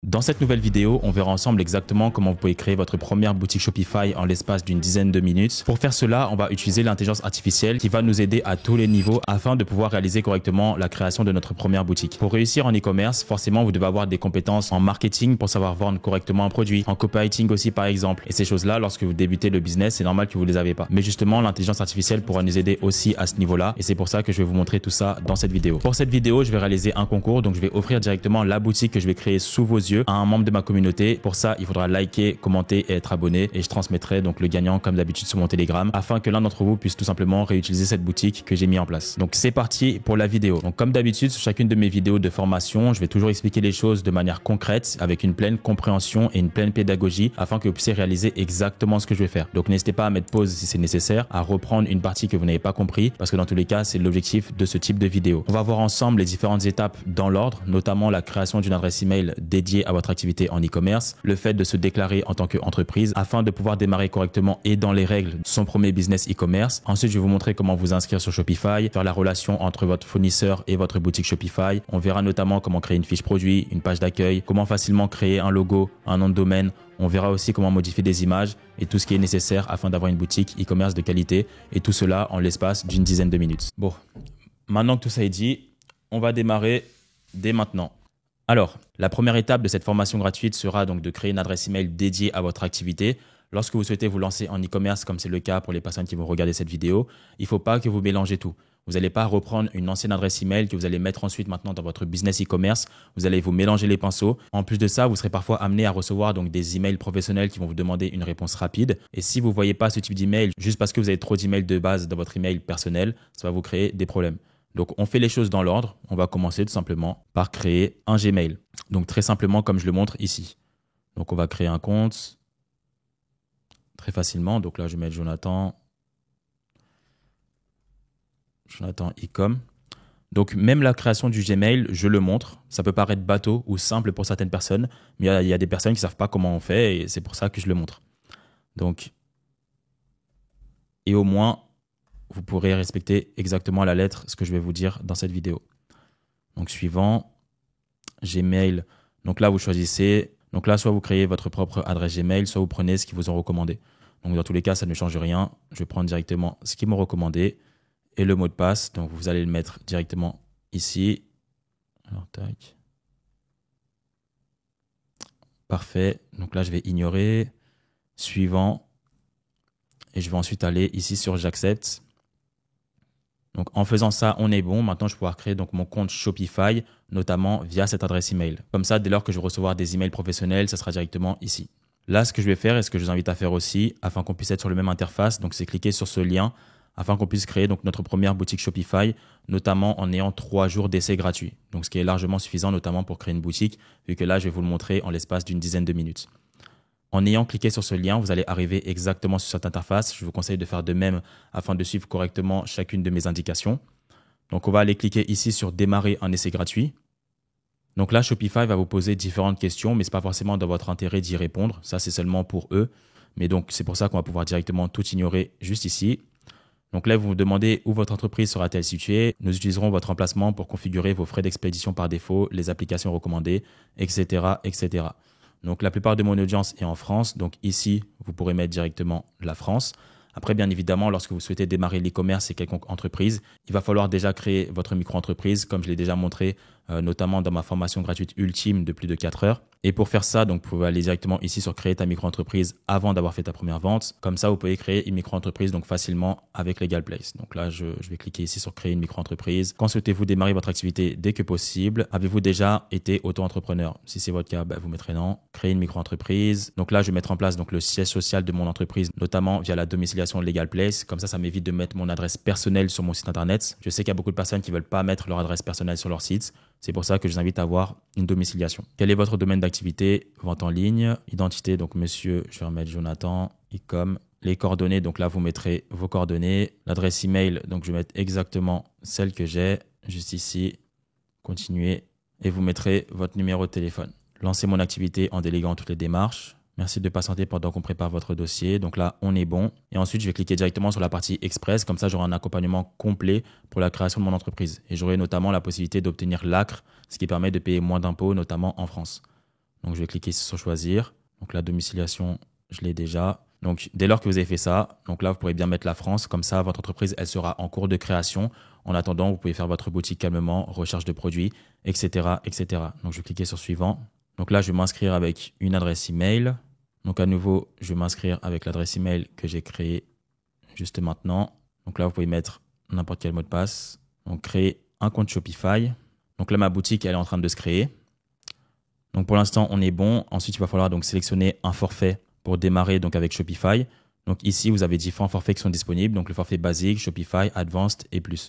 Dans cette nouvelle vidéo, on verra ensemble exactement comment vous pouvez créer votre première boutique Shopify en l'espace d'une dizaine de minutes. Pour faire cela, on va utiliser l'intelligence artificielle qui va nous aider à tous les niveaux afin de pouvoir réaliser correctement la création de notre première boutique. Pour réussir en e-commerce, forcément, vous devez avoir des compétences en marketing pour savoir vendre correctement un produit, en copywriting aussi par exemple. Et ces choses-là, lorsque vous débutez le business, c'est normal que vous les avez pas. Mais justement, l'intelligence artificielle pourra nous aider aussi à ce niveau-là et c'est pour ça que je vais vous montrer tout ça dans cette vidéo. Pour cette vidéo, je vais réaliser un concours, donc je vais offrir directement la boutique que je vais créer sous vos yeux à un membre de ma communauté. Pour ça, il faudra liker, commenter et être abonné et je transmettrai donc le gagnant comme d'habitude sur mon Telegram afin que l'un d'entre vous puisse tout simplement réutiliser cette boutique que j'ai mis en place. Donc c'est parti pour la vidéo. Donc comme d'habitude, sur chacune de mes vidéos de formation, je vais toujours expliquer les choses de manière concrète avec une pleine compréhension et une pleine pédagogie afin que vous puissiez réaliser exactement ce que je vais faire. Donc n'hésitez pas à mettre pause si c'est nécessaire, à reprendre une partie que vous n'avez pas compris parce que dans tous les cas, c'est l'objectif de ce type de vidéo. On va voir ensemble les différentes étapes dans l'ordre, notamment la création d'une adresse email dédiée à votre activité en e-commerce, le fait de se déclarer en tant qu'entreprise afin de pouvoir démarrer correctement et dans les règles son premier business e-commerce. Ensuite, je vais vous montrer comment vous inscrire sur Shopify, faire la relation entre votre fournisseur et votre boutique Shopify. On verra notamment comment créer une fiche produit, une page d'accueil, comment facilement créer un logo, un nom de domaine. On verra aussi comment modifier des images et tout ce qui est nécessaire afin d'avoir une boutique e-commerce de qualité et tout cela en l'espace d'une dizaine de minutes. Bon, maintenant que tout ça est dit, on va démarrer dès maintenant. Alors, la première étape de cette formation gratuite sera donc de créer une adresse email dédiée à votre activité. Lorsque vous souhaitez vous lancer en e-commerce, comme c'est le cas pour les personnes qui vont regarder cette vidéo, il ne faut pas que vous mélangez tout. Vous n'allez pas reprendre une ancienne adresse email que vous allez mettre ensuite maintenant dans votre business e-commerce. Vous allez vous mélanger les pinceaux. En plus de ça, vous serez parfois amené à recevoir donc des emails professionnels qui vont vous demander une réponse rapide. Et si vous ne voyez pas ce type d'email, juste parce que vous avez trop d'emails de base dans votre email personnel, ça va vous créer des problèmes. Donc, on fait les choses dans l'ordre. On va commencer tout simplement par créer un Gmail. Donc, très simplement, comme je le montre ici. Donc, on va créer un compte très facilement. Donc là, je vais mettre Jonathan Ecom. Donc, même la création du Gmail, je le montre. Ça peut paraître bateau ou simple pour certaines personnes, mais il y a des personnes qui ne savent pas comment on fait et c'est pour ça que je le montre. Donc, et au moins, vous pourrez respecter exactement à la lettre ce que je vais vous dire dans cette vidéo. Donc, suivant, Gmail. Donc là, vous choisissez. Donc là, soit vous créez votre propre adresse Gmail, soit vous prenez ce qu'ils vous ont recommandé. Donc, dans tous les cas, ça ne change rien. Je vais prendre directement ce qu'ils m'ont recommandé et le mot de passe. Donc, vous allez le mettre directement ici. Alors, tac. Parfait. Donc là, je vais ignorer. Suivant. Et je vais ensuite aller ici sur j'accepte. Donc, en faisant ça, on est bon. Maintenant, je vais pouvoir créer donc mon compte Shopify, notamment via cette adresse email. Comme ça, dès lors que je vais recevoir des emails professionnels, ça sera directement ici. Là, ce que je vais faire et ce que je vous invite à faire aussi, afin qu'on puisse être sur la même interface, donc c'est cliquer sur ce lien, afin qu'on puisse créer donc notre première boutique Shopify, notamment en ayant 3 jours d'essai gratuit. Donc, ce qui est largement suffisant, notamment pour créer une boutique, vu que là, je vais vous le montrer en l'espace d'une dizaine de minutes. En ayant cliqué sur ce lien, vous allez arriver exactement sur cette interface. Je vous conseille de faire de même afin de suivre correctement chacune de mes indications. Donc, on va aller cliquer ici sur « Démarrer un essai gratuit ». Donc là, Shopify va vous poser différentes questions, mais ce n'est pas forcément dans votre intérêt d'y répondre. Ça, c'est seulement pour eux. Mais donc, c'est pour ça qu'on va pouvoir directement tout ignorer juste ici. Donc là, vous vous demandez où votre entreprise sera-t-elle située. Nous utiliserons votre emplacement pour configurer vos frais d'expédition par défaut, les applications recommandées, etc., etc. Donc, la plupart de mon audience est en France. Donc, ici, vous pourrez mettre directement la France. Après, bien évidemment, lorsque vous souhaitez démarrer l'e-commerce et quelconque entreprise, il va falloir déjà créer votre micro-entreprise, comme je l'ai déjà montré, notamment dans ma formation gratuite ultime de plus de 4 heures. Et pour faire ça, donc, vous pouvez aller directement ici sur créer ta micro-entreprise avant d'avoir fait ta première vente. Comme ça, vous pouvez créer une micro-entreprise donc facilement avec LegalPlace. Donc là, je vais cliquer ici sur créer une micro-entreprise. Quand souhaitez-vous démarrer votre activité dès que possible? Avez-vous déjà été auto-entrepreneur? Si c'est votre cas, vous mettrez non. Créer une micro-entreprise. Donc là, je vais mettre en place donc le siège social de mon entreprise, notamment via la domiciliation de LegalPlace. Comme ça m'évite de mettre mon adresse personnelle sur mon site internet. Je sais qu'il y a beaucoup de personnes qui ne veulent pas mettre leur adresse personnelle sur leur site. C'est pour ça que je vous invite à avoir une domiciliation. Quel est votre domaine d'activité? Vente en ligne, identité, donc monsieur, je vais remettre Jonathan, Ecom. Les coordonnées, donc là vous mettrez vos coordonnées. L'adresse email, donc je vais mettre exactement celle que j'ai, juste ici. Continuez et vous mettrez votre numéro de téléphone. Lancez mon activité en déléguant toutes les démarches. Merci de patienter pendant qu'on prépare votre dossier. Donc là, on est bon. Et ensuite, je vais cliquer directement sur la partie Express. Comme ça, j'aurai un accompagnement complet pour la création de mon entreprise. Et j'aurai notamment la possibilité d'obtenir l'ACRE, ce qui permet de payer moins d'impôts, notamment en France. Donc, je vais cliquer sur choisir. Donc, la domiciliation, je l'ai déjà. Donc, dès lors que vous avez fait ça, donc là, vous pourrez bien mettre la France. Comme ça, votre entreprise, elle sera en cours de création. En attendant, vous pouvez faire votre boutique calmement, recherche de produits, etc., etc. Donc, je vais cliquer sur suivant. Donc là, je vais m'inscrire avec une adresse email. Donc, à nouveau, je vais m'inscrire avec l'adresse email que j'ai créée juste maintenant. Donc là, vous pouvez mettre n'importe quel mot de passe. Donc, créer un compte Shopify. Donc là, ma boutique, elle est en train de se créer. Donc, pour l'instant, on est bon. Ensuite, il va falloir donc sélectionner un forfait pour démarrer donc avec Shopify. Donc ici, vous avez différents forfaits qui sont disponibles. Donc le forfait basique, Shopify, Advanced et plus.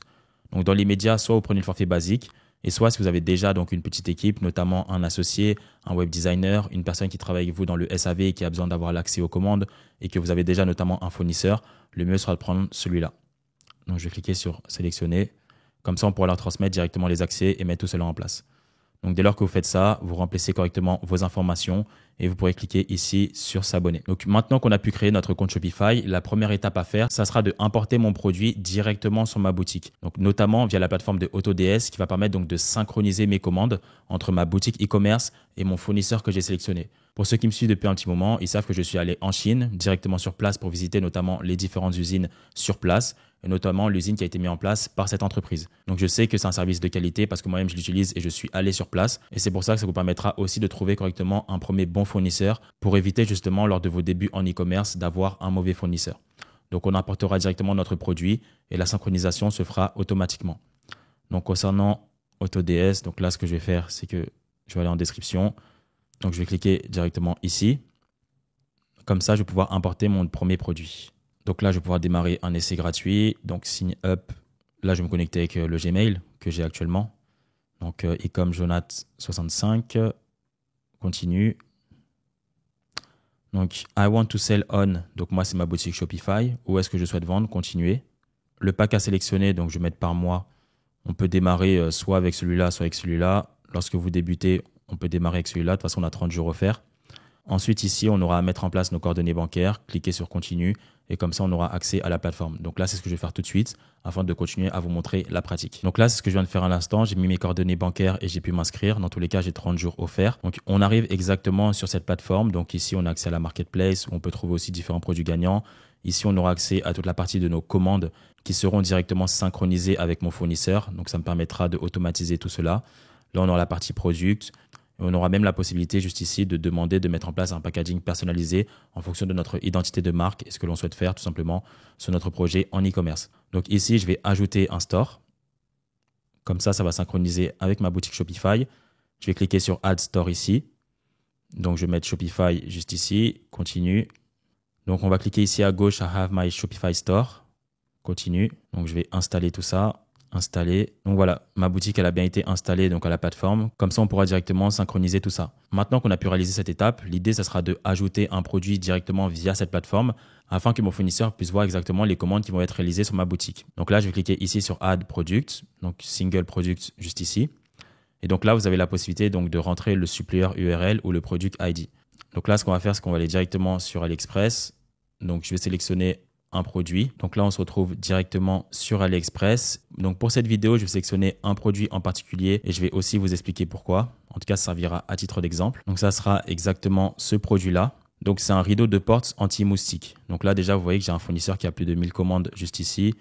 Donc dans l'immédiat, soit vous prenez le forfait basique, et soit si vous avez déjà donc une petite équipe, notamment un associé, un web designer, une personne qui travaille avec vous dans le SAV et qui a besoin d'avoir l'accès aux commandes, et que vous avez déjà notamment un fournisseur, le mieux sera de prendre celui-là. Donc je vais cliquer sur sélectionner. Comme ça, on pourra leur transmettre directement les accès et mettre tout cela en place. Donc, dès lors que vous faites ça, vous remplissez correctement vos informations et vous pourrez cliquer ici sur s'abonner. Donc, maintenant qu'on a pu créer notre compte Shopify, la première étape à faire, ça sera de importer mon produit directement sur ma boutique. Donc, notamment via la plateforme de AutoDS qui va permettre donc de synchroniser mes commandes entre ma boutique e-commerce et mon fournisseur que j'ai sélectionné. Pour ceux qui me suivent depuis un petit moment, ils savent que je suis allé en Chine directement sur place pour visiter notamment les différentes usines sur place et notamment l'usine qui a été mise en place par cette entreprise. Donc je sais que c'est un service de qualité parce que moi-même je l'utilise et je suis allé sur place et c'est pour ça que ça vous permettra aussi de trouver correctement un premier bon fournisseur pour éviter justement lors de vos débuts en e-commerce d'avoir un mauvais fournisseur. Donc on importera directement notre produit et la synchronisation se fera automatiquement. Donc concernant AutoDS, donc là ce que je vais faire c'est que je vais aller en description. Donc je vais cliquer directement ici. Comme ça je vais pouvoir importer mon premier produit. Donc là, je vais pouvoir démarrer un essai gratuit. Donc, sign up. Là, je vais me connecter avec le Gmail que j'ai actuellement. Donc, ecomjonath65. Continue. Donc, I want to sell on. Donc, moi, c'est ma boutique Shopify. Où est-ce que je souhaite vendre? Continuer. Le pack à sélectionner, donc je vais mettre par mois. On peut démarrer soit avec celui-là, soit avec celui-là. Lorsque vous débutez, on peut démarrer avec celui-là. De toute façon, on a 30 jours offerts. Ensuite, ici, on aura à mettre en place nos coordonnées bancaires. Cliquez sur continue et comme ça, on aura accès à la plateforme. Donc là, c'est ce que je vais faire tout de suite afin de continuer à vous montrer la pratique. Donc là, c'est ce que je viens de faire à l'instant. J'ai mis mes coordonnées bancaires et j'ai pu m'inscrire. Dans tous les cas, j'ai 30 jours offerts. Donc, on arrive exactement sur cette plateforme. Donc ici, on a accès à la marketplace où on peut trouver aussi différents produits gagnants. Ici, on aura accès à toute la partie de nos commandes qui seront directement synchronisées avec mon fournisseur. Donc, ça me permettra de automatiser tout cela. Là, on aura la partie product. Et on aura même la possibilité juste ici de demander de mettre en place un packaging personnalisé en fonction de notre identité de marque et ce que l'on souhaite faire tout simplement sur notre projet en e-commerce. Donc ici, je vais ajouter un store. Comme ça, ça va synchroniser avec ma boutique Shopify. Je vais cliquer sur Add Store ici. Donc je vais mettre Shopify juste ici. Continue. Donc on va cliquer ici à gauche à Have My Shopify Store. Continue. Donc je vais installer tout ça. Installé. Donc voilà, ma boutique elle a bien été installée donc à la plateforme. Comme ça, on pourra directement synchroniser tout ça. Maintenant qu'on a pu réaliser cette étape, l'idée, ça sera de ajouter un produit directement via cette plateforme afin que mon fournisseur puisse voir exactement les commandes qui vont être réalisées sur ma boutique. Donc là, je vais cliquer ici sur Add Product, donc Single Product juste ici. Et donc là, vous avez la possibilité donc de rentrer le supplier URL ou le Product ID. Donc là, ce qu'on va faire, c'est qu'on va aller directement sur AliExpress. Donc je vais sélectionner un produit. Donc là, on se retrouve directement sur AliExpress. Donc pour cette vidéo, je vais sélectionner un produit en particulier et je vais aussi vous expliquer pourquoi. En tout cas, ça servira à titre d'exemple. Donc ça sera exactement ce produit-là. Donc c'est un rideau de porte anti-moustique. Donc là, déjà, vous voyez que j'ai un fournisseur qui a plus de 1000 commandes juste ici.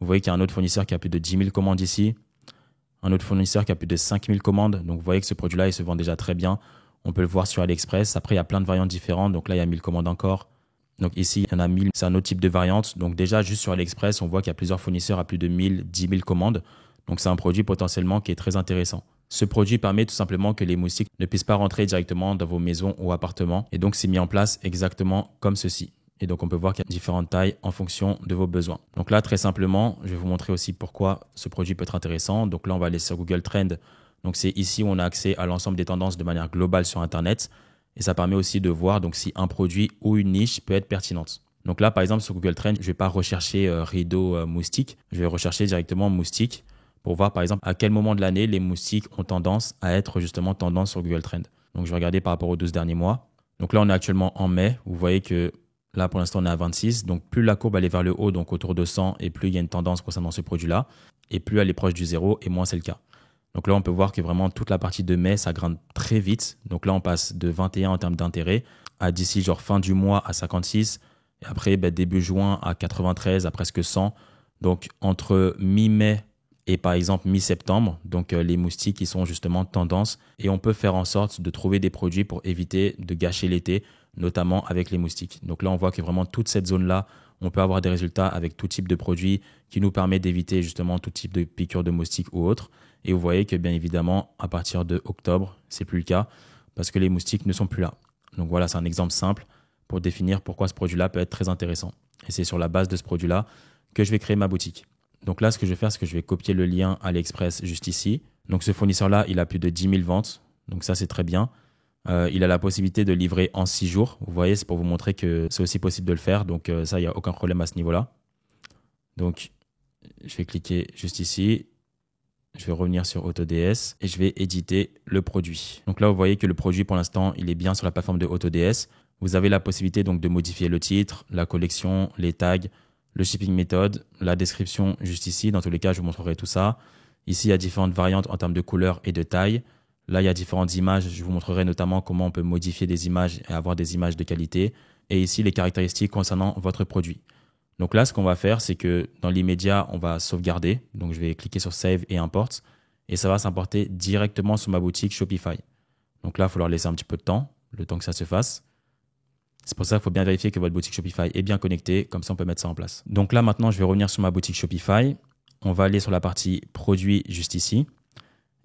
Vous voyez qu'il y a un autre fournisseur qui a plus de 10 000 commandes ici. Un autre fournisseur qui a plus de 5000 commandes. Donc vous voyez que ce produit-là, il se vend déjà très bien. On peut le voir sur AliExpress. Après, il y a plein de variantes différentes. Donc là, il y a 1000 commandes encore. Donc ici, il y en a 1000, c'est un autre type de variante. Donc déjà, juste sur AliExpress, on voit qu'il y a plusieurs fournisseurs à plus de 1000, 10 000 commandes. Donc c'est un produit potentiellement qui est très intéressant. Ce produit permet tout simplement que les moustiques ne puissent pas rentrer directement dans vos maisons ou appartements. Et donc c'est mis en place exactement comme ceci. Et donc on peut voir qu'il y a différentes tailles en fonction de vos besoins. Donc là, très simplement, je vais vous montrer aussi pourquoi ce produit peut être intéressant. Donc là, on va aller sur Google Trends. Donc c'est ici où on a accès à l'ensemble des tendances de manière globale sur Internet. Et ça permet aussi de voir donc, si un produit ou une niche peut être pertinente. Donc là, par exemple, sur Google Trends, je ne vais pas rechercher rideau moustique. Je vais rechercher directement moustique pour voir, par exemple, à quel moment de l'année les moustiques ont tendance à être justement tendance sur Google Trends. Donc, je vais regarder par rapport aux 12 derniers mois. Donc là, on est actuellement en mai. Vous voyez que là, pour l'instant, on est à 26. Donc, plus la courbe elle est vers le haut, donc autour de 100, et plus il y a une tendance concernant ce produit-là. Et plus elle est proche du zéro, et moins c'est le cas. Donc là, on peut voir que vraiment toute la partie de mai, ça grimpe très vite. Donc là, on passe de 21 en termes d'intérêt à d'ici genre fin du mois à 56. Et après, début juin à 93, à presque 100. Donc entre mi-mai et par exemple mi-septembre, donc les moustiques qui sont justement tendance. Et on peut faire en sorte de trouver des produits pour éviter de gâcher l'été, notamment avec les moustiques. Donc là, on voit que vraiment toute cette zone-là, on peut avoir des résultats avec tout type de produits qui nous permet d'éviter justement tout type de piqûres de moustiques ou autres. Et vous voyez que bien évidemment, à partir de octobre, c'est plus le cas parce que les moustiques ne sont plus là. Donc voilà, c'est un exemple simple pour définir pourquoi ce produit-là peut être très intéressant. Et c'est sur la base de ce produit-là que je vais créer ma boutique. Donc là, ce que je vais faire, c'est que je vais copier le lien AliExpress juste ici. Donc ce fournisseur-là, il a plus de 10 000 ventes. Donc ça, c'est très bien. Il a la possibilité de livrer en 6 jours. Vous voyez, c'est pour vous montrer que c'est aussi possible de le faire. Donc ça, il n'y a aucun problème à ce niveau-là. Donc, je vais cliquer juste ici. Je vais revenir sur AutoDS et je vais éditer le produit. Donc là, vous voyez que le produit, pour l'instant, il est bien sur la plateforme de AutoDS. Vous avez la possibilité donc de modifier le titre, la collection, les tags, le shipping method, la description juste ici. Dans tous les cas, je vous montrerai tout ça. Ici, il y a différentes variantes en termes de couleur et de taille. Là, il y a différentes images. Je vous montrerai notamment comment on peut modifier des images et avoir des images de qualité. Et ici, les caractéristiques concernant votre produit. Donc là, ce qu'on va faire, c'est que dans l'immédiat, on va sauvegarder. Donc, je vais cliquer sur Save et Import. Et ça va s'importer directement sur ma boutique Shopify. Donc là, il faut leur laisser un petit peu de temps, le temps que ça se fasse. C'est pour ça qu'il faut bien vérifier que votre boutique Shopify est bien connectée. Comme ça, on peut mettre ça en place. Donc là, maintenant, je vais revenir sur ma boutique Shopify. On va aller sur la partie produit juste ici.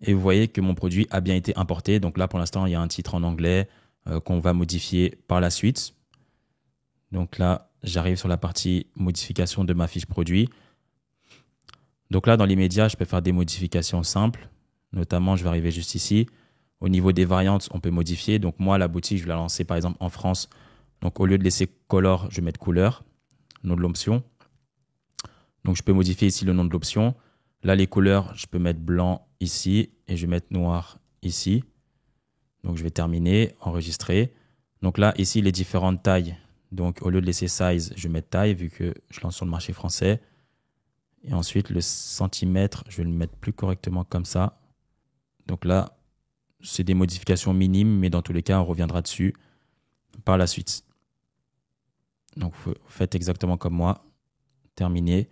Et vous voyez que mon produit a bien été importé. Donc là, pour l'instant, il y a un titre en anglais qu'on va modifier par la suite. Donc là, j'arrive sur la partie modification de ma fiche produit. Donc là, dans l'immédiat, je peux faire des modifications simples. Notamment, je vais arriver juste ici. Au niveau des variantes, on peut modifier. Donc moi, la boutique, je vais la lancer par exemple en France. Donc au lieu de laisser color, je vais mettre couleur, nom de l'option. Donc je peux modifier ici le nom de l'option. Là, les couleurs, je peux mettre blanc ici et je vais mettre noir ici. Donc je vais terminer, enregistrer. Donc là, ici, les différentes tailles. Donc au lieu de laisser size, je vais mettre taille vu que je lance sur le marché français. Et ensuite, le centimètre, je vais le mettre plus correctement comme ça. Donc là, c'est des modifications minimes, mais dans tous les cas, on reviendra dessus par la suite. Donc, vous faites exactement comme moi. Terminé.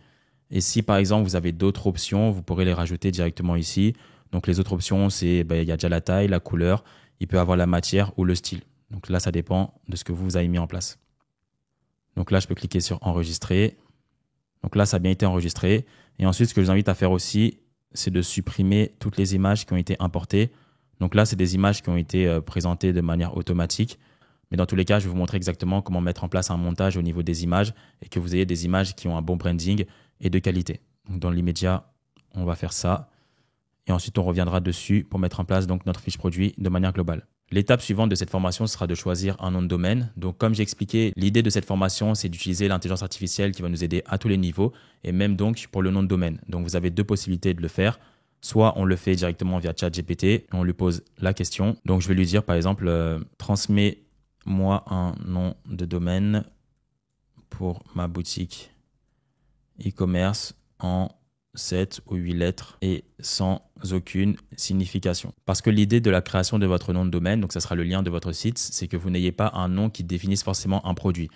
Et si, par exemple, vous avez d'autres options, vous pourrez les rajouter directement ici. Donc, les autres options, c'est il y a déjà la taille, la couleur, il peut avoir la matière ou le style. Donc là, ça dépend de ce que vous avez mis en place. Donc là, je peux cliquer sur enregistrer. Donc là, ça a bien été enregistré. Et ensuite, ce que je vous invite à faire aussi, c'est de supprimer toutes les images qui ont été importées. Donc là, c'est des images qui ont été présentées de manière automatique. Mais dans tous les cas, je vais vous montrer exactement comment mettre en place un montage au niveau des images et que vous ayez des images qui ont un bon branding et de qualité. Donc dans l'immédiat, on va faire ça. Et ensuite, on reviendra dessus pour mettre en place donc notre fiche produit de manière globale. L'étape suivante de cette formation sera de choisir un nom de domaine. Donc, comme j'ai expliqué, l'idée de cette formation, c'est d'utiliser l'intelligence artificielle qui va nous aider à tous les niveaux et même donc pour le nom de domaine. Donc, vous avez deux possibilités de le faire. Soit on le fait directement via ChatGPT, on lui pose la question. Donc, je vais lui dire par exemple, transmets-moi un nom de domaine pour ma boutique e-commerce en 7 ou 8 lettres et sans aucune signification. Parce que l'idée de la création de votre nom de domaine, donc ça sera le lien de votre site, c'est que vous n'ayez pas un nom qui définisse forcément un produit.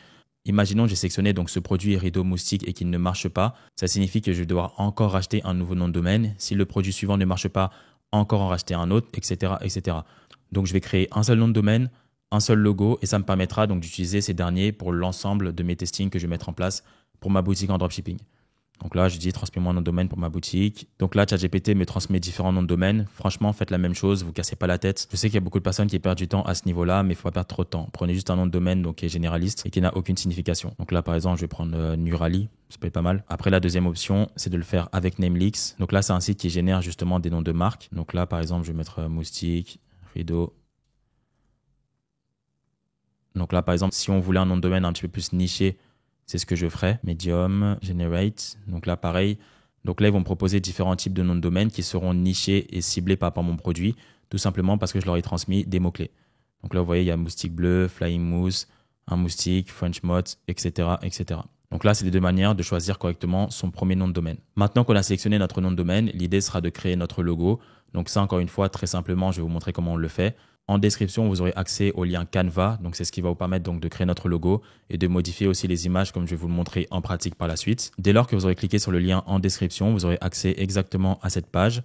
Imaginons j'ai sélectionné donc ce produit rideau moustique et qu'il ne marche pas. Ça signifie que je vais devoir encore racheter un nouveau nom de domaine. Si le produit suivant ne marche pas, encore en racheter un autre, etc., etc. Donc je vais créer un seul nom de domaine, un seul logo et ça me permettra donc d'utiliser ces derniers pour l'ensemble de mes testings que je vais mettre en place pour ma boutique en dropshipping. Donc là, je dis transmets-moi un nom de domaine pour ma boutique. Donc là, ChatGPT me transmet différents noms de domaine. Franchement, faites la même chose, vous cassez pas la tête. Je sais qu'il y a beaucoup de personnes qui perdent du temps à ce niveau-là, mais il faut pas perdre trop de temps. Prenez juste un nom de domaine donc qui est généraliste et qui n'a aucune signification. Donc là, par exemple, je vais prendre Nurali, ça peut être pas mal. Après, la deuxième option, c'est de le faire avec Namelix. Donc là, c'est un site qui génère justement des noms de marques. Donc là, par exemple, je vais mettre moustique, rideau. Donc là, par exemple, si on voulait un nom de domaine un petit peu plus niché, c'est ce que je ferai. Medium, Generate. Donc là, pareil. Donc là, ils vont me proposer différents types de noms de domaine qui seront nichés et ciblés par rapport à mon produit, tout simplement parce que je leur ai transmis des mots-clés. Donc là, vous voyez, il y a moustique bleu, flying moose, un moustique, French moth, etc., etc. Donc là, c'est les deux manières de choisir correctement son premier nom de domaine. Maintenant qu'on a sélectionné notre nom de domaine, l'idée sera de créer notre logo. Donc ça, encore une fois, très simplement, je vais vous montrer comment on le fait. En description, vous aurez accès au lien Canva. Donc c'est ce qui va vous permettre donc de créer notre logo et de modifier aussi les images comme je vais vous le montrer en pratique par la suite. Dès lors que vous aurez cliqué sur le lien en description, vous aurez accès exactement à cette page.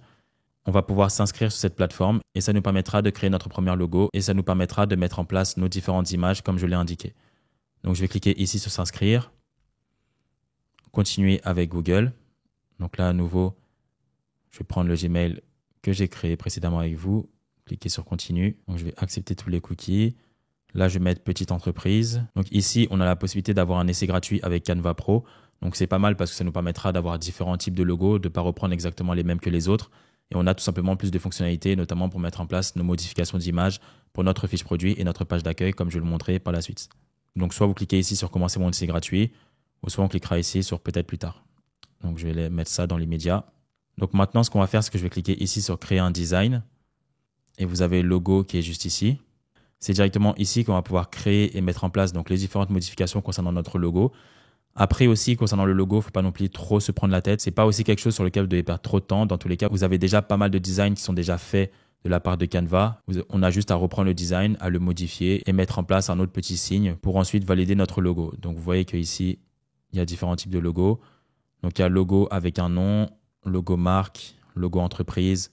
On va pouvoir s'inscrire sur cette plateforme et ça nous permettra de créer notre premier logo et ça nous permettra de mettre en place nos différentes images comme je l'ai indiqué. Donc je vais cliquer ici sur s'inscrire. Continuer avec Google. Donc là, à nouveau, je vais prendre le Gmail que j'ai créé précédemment avec vous. Cliquez sur continue. Donc je vais accepter tous les cookies. Là, je vais mettre petite entreprise. Donc ici, on a la possibilité d'avoir un essai gratuit avec Canva Pro. Donc c'est pas mal parce que ça nous permettra d'avoir différents types de logos, de ne pas reprendre exactement les mêmes que les autres. Et on a tout simplement plus de fonctionnalités, notamment pour mettre en place nos modifications d'images pour notre fiche produit et notre page d'accueil, comme je vais le montrer par la suite. Donc soit vous cliquez ici sur commencer mon essai gratuit, ou soit on cliquera ici sur peut-être plus tard. Donc je vais mettre ça dans l'immédiat. Donc maintenant, ce qu'on va faire, c'est que je vais cliquer ici sur créer un design. Et vous avez le logo qui est juste ici. C'est directement ici qu'on va pouvoir créer et mettre en place donc les différentes modifications concernant notre logo. Après aussi, concernant le logo, il ne faut pas non plus trop se prendre la tête. Ce n'est pas aussi quelque chose sur lequel vous devez perdre trop de temps. Dans tous les cas, vous avez déjà pas mal de designs qui sont déjà faits de la part de Canva. On a juste à reprendre le design, à le modifier et mettre en place un autre petit signe pour ensuite valider notre logo. Donc vous voyez qu'ici, il y a différents types de logos. Donc il y a logo avec un nom, logo marque, logo entreprise,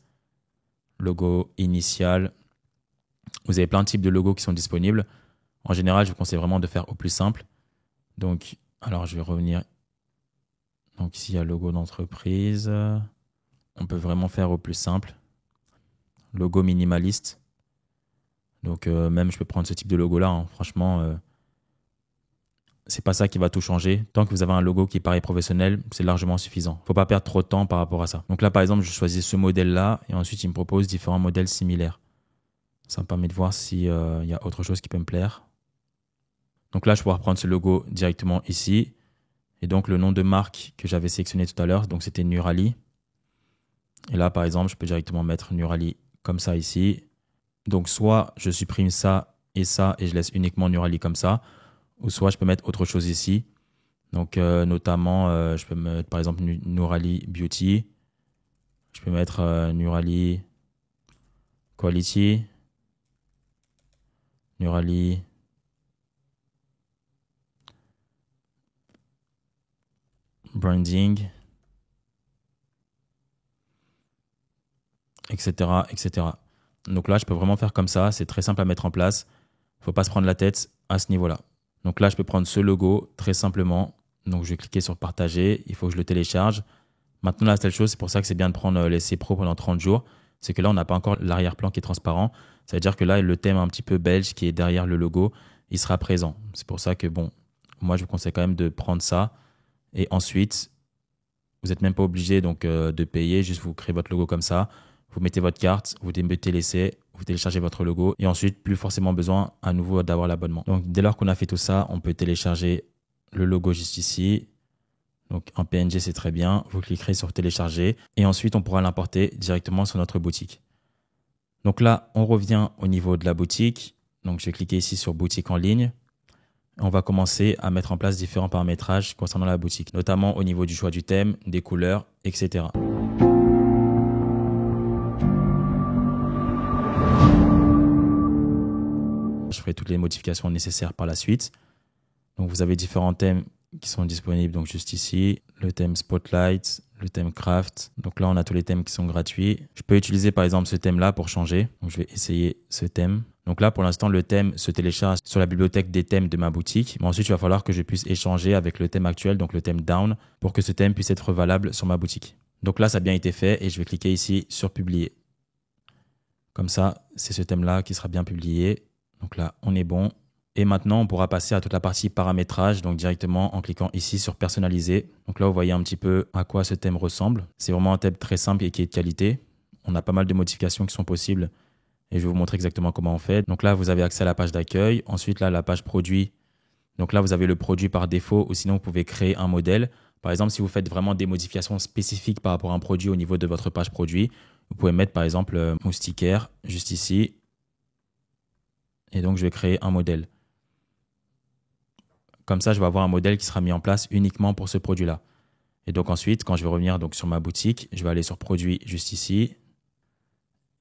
logo initial. Vous avez plein de types de logos qui sont disponibles. En général, je vous conseille vraiment de faire au plus simple. Donc, alors je vais revenir. Donc ici, il y a logo d'entreprise. On peut vraiment faire au plus simple. Logo minimaliste. Donc même je peux prendre ce type de logo là. Hein. Franchement, c'est pas ça qui va tout changer. Tant que vous avez un logo qui paraît professionnel, c'est largement suffisant. Faut pas perdre trop de temps par rapport à ça. Donc là, par exemple, je choisis ce modèle-là et ensuite, il me propose différents modèles similaires. Ça me permet de voir s'il y a autre chose qui peut me plaire. Donc là, je vais pouvoir prendre ce logo directement ici. Et donc, le nom de marque que j'avais sélectionné tout à l'heure, donc c'était Nurali. Et là, par exemple, je peux directement mettre Nurali comme ça ici. Donc, soit je supprime ça et je laisse uniquement Nurali comme ça. Ou soit je peux mettre autre chose ici. Donc, notamment, je peux mettre par exemple Nurali Beauty. Je peux mettre Nurali Quality. Nurali Branding. Etc., etc. Donc là, je peux vraiment faire comme ça. C'est très simple à mettre en place. Il ne faut pas se prendre la tête à ce niveau-là. Donc là, je peux prendre ce logo très simplement. Donc je vais cliquer sur partager. Il faut que je le télécharge. Maintenant, la seule chose, c'est pour ça que c'est bien de prendre l'essai pro pendant 30 jours. C'est que là, on n'a pas encore l'arrière-plan qui est transparent. Ça veut dire que là, le thème un petit peu belge qui est derrière le logo, il sera présent. C'est pour ça que, bon, moi, je vous conseille quand même de prendre ça. Et ensuite, vous n'êtes même pas obligé donc, de payer. Juste vous créez votre logo comme ça. Vous mettez votre carte, vous débutez l'essai, vous téléchargez votre logo et ensuite, plus forcément besoin à nouveau d'avoir l'abonnement. Donc, dès lors qu'on a fait tout ça, on peut télécharger le logo juste ici. Donc, en PNG, c'est très bien. Vous cliquerez sur télécharger et ensuite, on pourra l'importer directement sur notre boutique. Donc là, on revient au niveau de la boutique. Donc, je vais cliquer ici sur boutique en ligne. On va commencer à mettre en place différents paramétrages concernant la boutique, notamment au niveau du choix du thème, des couleurs, etc. Je ferai toutes les modifications nécessaires par la suite. Donc, vous avez différents thèmes qui sont disponibles donc juste ici. Le thème Spotlight, le thème Craft. Donc là, on a tous les thèmes qui sont gratuits. Je peux utiliser par exemple ce thème-là pour changer. Donc, je vais essayer ce thème. Donc là, pour l'instant, le thème se télécharge sur la bibliothèque des thèmes de ma boutique. Mais ensuite, il va falloir que je puisse échanger avec le thème actuel, donc le thème Down, pour que ce thème puisse être valable sur ma boutique. Donc là, ça a bien été fait et je vais cliquer ici sur Publier. Comme ça, c'est ce thème-là qui sera bien publié. Donc là, on est bon. Et maintenant, on pourra passer à toute la partie paramétrage, donc directement en cliquant ici sur Personnaliser. Donc là, vous voyez un petit peu à quoi ce thème ressemble. C'est vraiment un thème très simple et qui est de qualité. On a pas mal de modifications qui sont possibles et je vais vous montrer exactement comment on fait. Donc là, vous avez accès à la page d'accueil. Ensuite, là, la page produit. Donc là, vous avez le produit par défaut ou sinon, vous pouvez créer un modèle. Par exemple, si vous faites vraiment des modifications spécifiques par rapport à un produit au niveau de votre page produit, vous pouvez mettre par exemple moustiquaire juste ici. Et donc, je vais créer un modèle. Comme ça, je vais avoir un modèle qui sera mis en place uniquement pour ce produit-là. Et donc ensuite, quand je vais revenir donc sur ma boutique, je vais aller sur produit juste ici.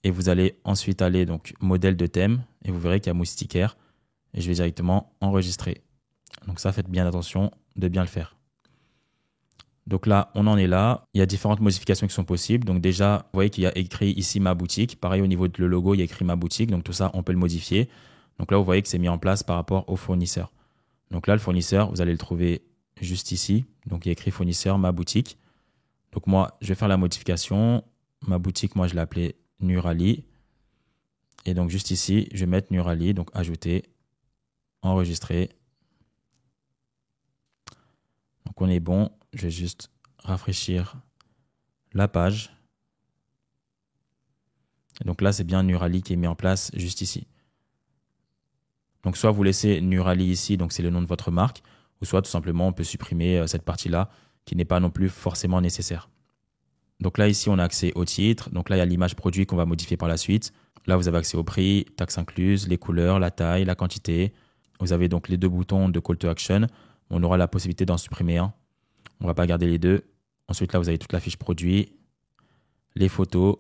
Et vous allez ensuite aller donc modèle de thème et vous verrez qu'il y a moustiquaire et je vais directement enregistrer. Donc ça, faites bien attention de bien le faire. Donc là, on en est là. Il y a différentes modifications qui sont possibles. Donc déjà, vous voyez qu'il y a écrit ici ma boutique. Pareil, au niveau de le logo, il y a écrit ma boutique. Donc tout ça, on peut le modifier. Donc là, vous voyez que c'est mis en place par rapport au fournisseur. Donc là, le fournisseur, vous allez le trouver juste ici. Donc il y a écrit fournisseur, ma boutique. Donc moi, je vais faire la modification. Ma boutique, moi, je l'ai appelée Nurali. Et donc juste ici, je vais mettre Nurali. Donc ajouter, enregistrer. Donc on est bon. Je vais juste rafraîchir la page. Et donc là, c'est bien Nurali qui est mis en place juste ici. Donc soit vous laissez Nurali ici, donc c'est le nom de votre marque, ou soit tout simplement on peut supprimer cette partie-là qui n'est pas non plus forcément nécessaire. Donc là, ici, on a accès au titre. Donc là, il y a l'image produit qu'on va modifier par la suite. Là, vous avez accès au prix, taxes incluses, les couleurs, la taille, la quantité. Vous avez donc les deux boutons de call to action. On aura la possibilité d'en supprimer un. On ne va pas garder les deux. Ensuite, là, vous avez toute la fiche produit, les photos.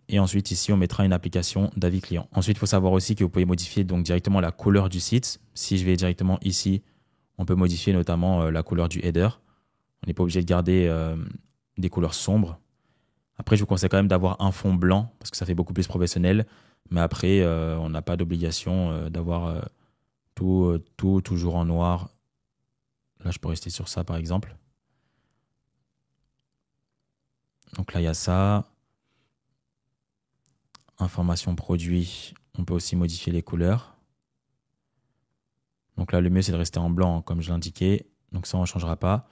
Et ensuite, ici, on mettra une application d'avis client. Ensuite, il faut savoir aussi que vous pouvez modifier donc directement la couleur du site. Si je vais directement ici, on peut modifier notamment la couleur du header. On n'est pas obligé de garder des couleurs sombres. Après, je vous conseille quand même d'avoir un fond blanc parce que ça fait beaucoup plus professionnel. Mais après, on n'a pas d'obligation d'avoir tout toujours en noir. Là, je peux rester sur ça, par exemple. Donc là, il y a ça. Information produit. On peut aussi modifier les couleurs. Donc là, le mieux, c'est de rester en blanc, comme je l'indiquais. Donc ça, on ne changera pas.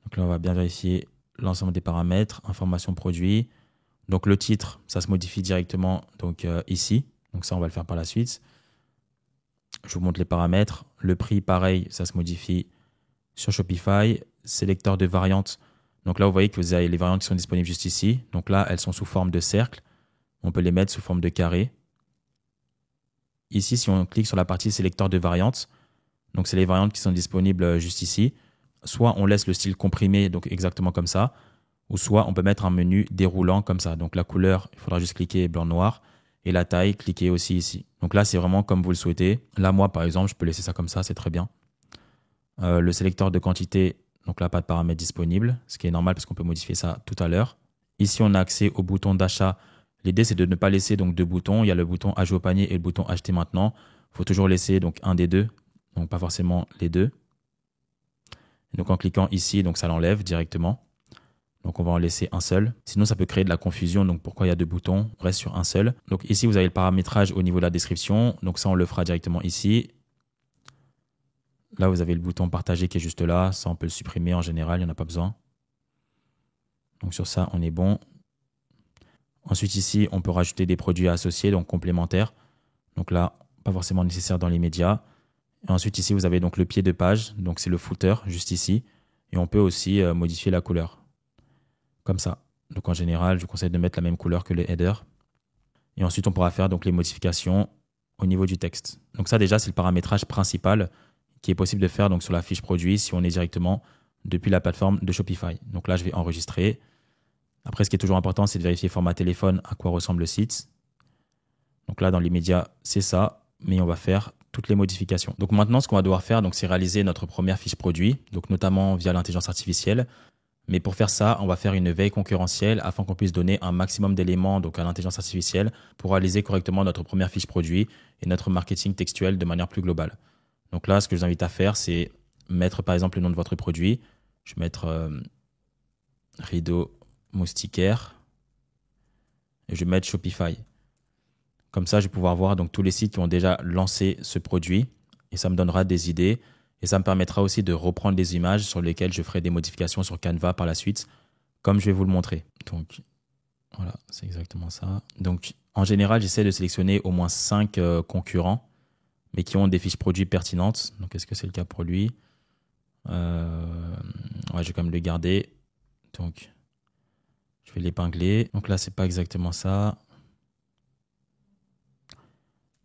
Donc là, on va bien vérifier l'ensemble des paramètres. Information produit. Donc le titre, ça se modifie directement donc, ici. Donc ça, on va le faire par la suite. Je vous montre les paramètres. Le prix, pareil, ça se modifie sur Shopify. Sélecteur de variantes. Donc là, vous voyez que vous avez les variantes qui sont disponibles juste ici. Donc là, elles sont sous forme de cercle. On peut les mettre sous forme de carré. Ici, si on clique sur la partie sélecteur de variantes, donc c'est les variantes qui sont disponibles juste ici. Soit on laisse le style comprimé, donc exactement comme ça, ou soit on peut mettre un menu déroulant comme ça. Donc la couleur, il faudra juste cliquer blanc-noir. Et la taille, cliquez aussi ici. Donc là, c'est vraiment comme vous le souhaitez. Là, moi, par exemple, je peux laisser ça comme ça, c'est très bien. Le sélecteur de quantité, donc là, pas de paramètres disponibles, ce qui est normal parce qu'on peut modifier ça tout à l'heure. Ici, on a accès au bouton d'achat. L'idée, c'est de ne pas laisser donc deux boutons. Il y a le bouton Ajouter au panier et le bouton Acheter maintenant. Il faut toujours laisser donc un des deux, donc pas forcément les deux. Et donc en cliquant ici, donc ça l'enlève directement. Donc on va en laisser un seul. Sinon, ça peut créer de la confusion. Donc pourquoi il y a deux boutons? On reste sur un seul. Donc ici, vous avez le paramétrage au niveau de la description. Donc ça, on le fera directement ici. Là, vous avez le bouton partager qui est juste là. Ça, on peut le supprimer en général, il n'y en a pas besoin. Donc sur ça, on est bon. Ensuite, ici, on peut rajouter des produits associés, donc complémentaires. Donc là, pas forcément nécessaire dans les médias. Et ensuite, ici, vous avez donc le pied de page. Donc c'est le footer, juste ici. Et on peut aussi modifier la couleur. Comme ça. Donc en général, je vous conseille de mettre la même couleur que le header. Et ensuite, on pourra faire donc les modifications au niveau du texte. Donc ça, déjà, c'est le paramétrage principal qui est possible de faire donc, sur la fiche produit si on est directement depuis la plateforme de Shopify. Donc là, je vais enregistrer. Après, ce qui est toujours important, c'est de vérifier format téléphone, à quoi ressemble le site. Donc là, dans l'immédiat, c'est ça, mais on va faire toutes les modifications. Donc maintenant, ce qu'on va devoir faire, donc, c'est réaliser notre première fiche produit, donc notamment via l'intelligence artificielle. Mais pour faire ça, on va faire une veille concurrentielle afin qu'on puisse donner un maximum d'éléments donc à l'intelligence artificielle pour réaliser correctement notre première fiche produit et notre marketing textuel de manière plus globale. Donc là, ce que je vous invite à faire, c'est mettre par exemple le nom de votre produit. Je vais mettre rideau moustiquaire et je vais mettre Shopify. Comme ça, je vais pouvoir voir donc tous les sites qui ont déjà lancé ce produit et ça me donnera des idées. Et ça me permettra aussi de reprendre des images sur lesquelles je ferai des modifications sur Canva par la suite, comme je vais vous le montrer. Donc, voilà, c'est exactement ça. Donc, en général, j'essaie de sélectionner au moins 5 concurrents, mais qui ont des fiches produits pertinentes. Donc, est-ce que c'est le cas pour lui? Ouais, je vais quand même le garder. Donc, je vais l'épingler. Donc là, c'est pas exactement ça.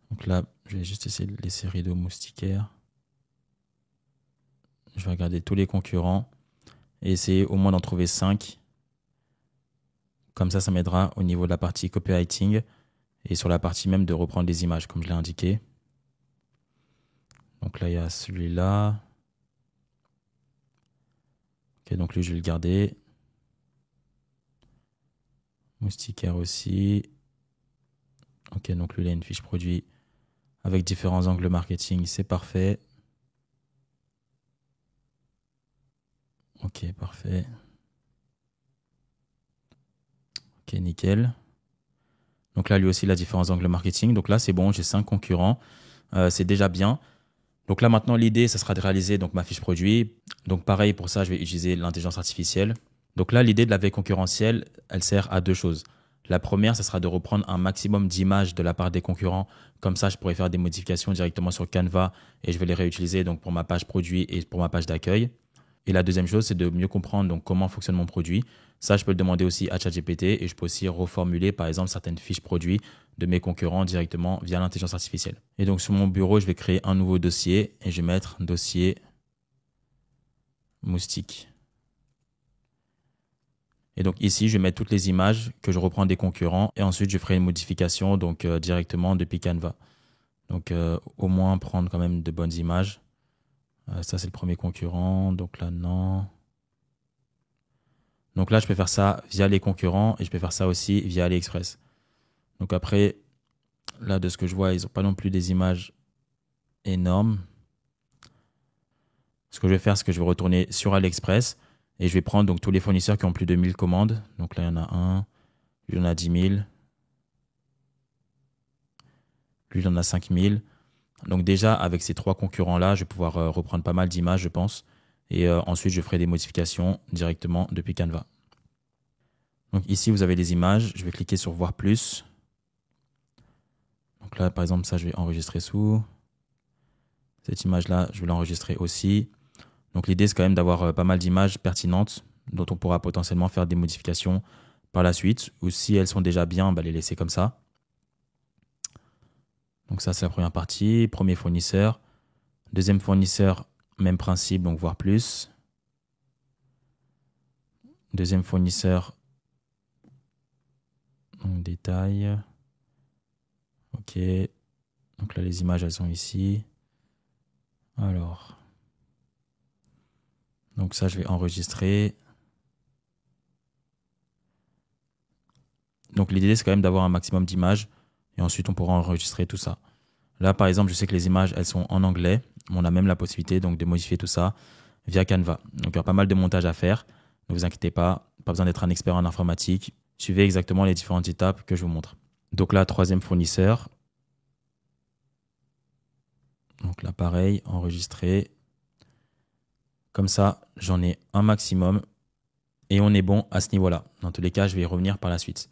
Donc là, je vais juste essayer de laisser rideau moustiquaire. Je vais regarder tous les concurrents et essayer au moins d'en trouver 5. Comme ça m'aidera au niveau de la partie copywriting et sur la partie même de reprendre les images, comme je l'ai indiqué. Donc là, il y a celui-là. Ok, donc lui, je vais le garder. Moustiquaire aussi. Ok, donc lui, il a une fiche produit avec différents angles marketing. C'est parfait. Ok, parfait. Ok, nickel. Donc là, lui aussi, il a différents angles marketing. Donc là, c'est bon, j'ai 5 concurrents. C'est déjà bien. Donc là, maintenant, l'idée, ça sera de réaliser donc, ma fiche produit. Donc pareil, pour ça, je vais utiliser l'intelligence artificielle. Donc là, l'idée de la veille concurrentielle, elle sert à 2 choses. La première, ça sera de reprendre un maximum d'images de la part des concurrents. Comme ça, je pourrais faire des modifications directement sur Canva et je vais les réutiliser donc, pour ma page produit et pour ma page d'accueil. Et la deuxième chose, c'est de mieux comprendre donc, comment fonctionne mon produit. Ça, je peux le demander aussi à ChatGPT et je peux aussi reformuler, par exemple, certaines fiches produits de mes concurrents directement via l'intelligence artificielle. Et donc, sur mon bureau, je vais créer un nouveau dossier et je vais mettre dossier moustique. Et donc ici, je vais mettre toutes les images que je reprends des concurrents et ensuite, je ferai une modification donc directement depuis Canva. Donc, au moins prendre quand même de bonnes images. Ça, c'est le premier concurrent. Donc là, non. Donc là, je peux faire ça via les concurrents et je peux faire ça aussi via AliExpress. Donc après, là, de ce que je vois, ils n'ont pas non plus des images énormes. Ce que je vais faire, c'est que je vais retourner sur AliExpress et je vais prendre donc tous les fournisseurs qui ont plus de 1000 commandes. Donc là, il y en a un. Lui, il en a 10 000. Lui, il en a 5 000. Donc déjà, avec ces 3 concurrents-là, je vais pouvoir reprendre pas mal d'images, je pense. Et ensuite, je ferai des modifications directement depuis Canva. Donc ici, vous avez les images. Je vais cliquer sur Voir plus. Donc là, par exemple, ça, je vais enregistrer sous. Cette image-là, je vais l'enregistrer aussi. Donc l'idée, c'est quand même d'avoir pas mal d'images pertinentes dont on pourra potentiellement faire des modifications par la suite. Ou si elles sont déjà bien, les laisser comme ça. Donc ça, c'est la première partie. Premier fournisseur. Deuxième fournisseur, même principe, donc voir plus. Deuxième fournisseur, donc détail. Ok. Donc là, les images, elles sont ici. Alors. Donc ça, je vais enregistrer. Donc l'idée, c'est quand même d'avoir un maximum d'images. Et ensuite, on pourra enregistrer tout ça. Là, par exemple, je sais que les images, elles sont en anglais. On a même la possibilité donc, de modifier tout ça via Canva. Donc il y a pas mal de montage à faire. Ne vous inquiétez pas besoin d'être un expert en informatique. Suivez exactement les différentes étapes que je vous montre. Donc là, troisième fournisseur. Donc là, pareil, enregistrer. Comme ça, j'en ai un maximum et on est bon à ce niveau-là. Dans tous les cas, je vais y revenir par la suite.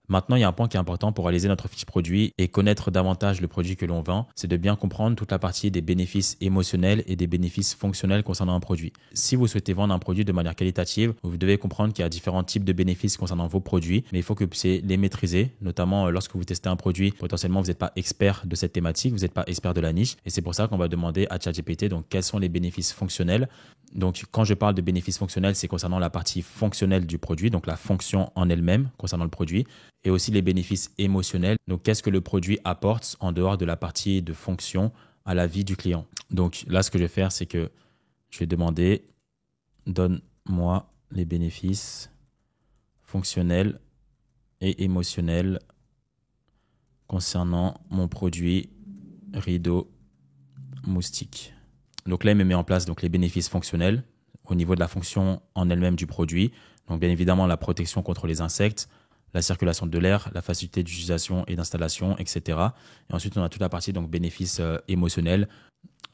Maintenant, il y a un point qui est important pour réaliser notre fiche produit et connaître davantage le produit que l'on vend, c'est de bien comprendre toute la partie des bénéfices émotionnels et des bénéfices fonctionnels concernant un produit. Si vous souhaitez vendre un produit de manière qualitative, vous devez comprendre qu'il y a différents types de bénéfices concernant vos produits, mais il faut que vous puissiez les maîtriser, notamment lorsque vous testez un produit, potentiellement vous n'êtes pas expert de cette thématique, vous n'êtes pas expert de la niche, et c'est pour ça qu'on va demander à ChatGPT donc quels sont les bénéfices fonctionnels. Donc, quand je parle de bénéfices fonctionnels, c'est concernant la partie fonctionnelle du produit, donc la fonction en elle-même concernant le produit, et aussi les bénéfices émotionnels. Donc, qu'est-ce que le produit apporte en dehors de la partie de fonction à la vie du client. Donc là, ce que je vais faire, c'est que je vais demander, donne-moi les bénéfices fonctionnels et émotionnels concernant mon produit rideau moustique. Donc là, il me met en place donc, les bénéfices fonctionnels au niveau de la fonction en elle-même du produit. Donc bien évidemment, la protection contre les insectes, la circulation de l'air, la facilité d'utilisation et d'installation, etc. Et ensuite, on a toute la partie donc bénéfices émotionnels,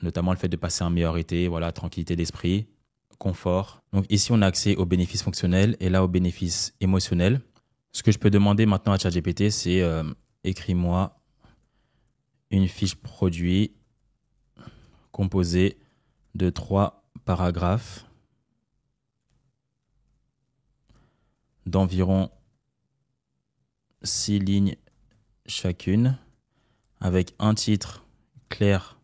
notamment le fait de passer un meilleur été, voilà, tranquillité d'esprit, confort. Donc ici, on a accès aux bénéfices fonctionnels et là aux bénéfices émotionnels. Ce que je peux demander maintenant à ChatGPT, c'est écris-moi une fiche produit composée de 3 paragraphes d'environ 6 lignes chacune, avec un titre clair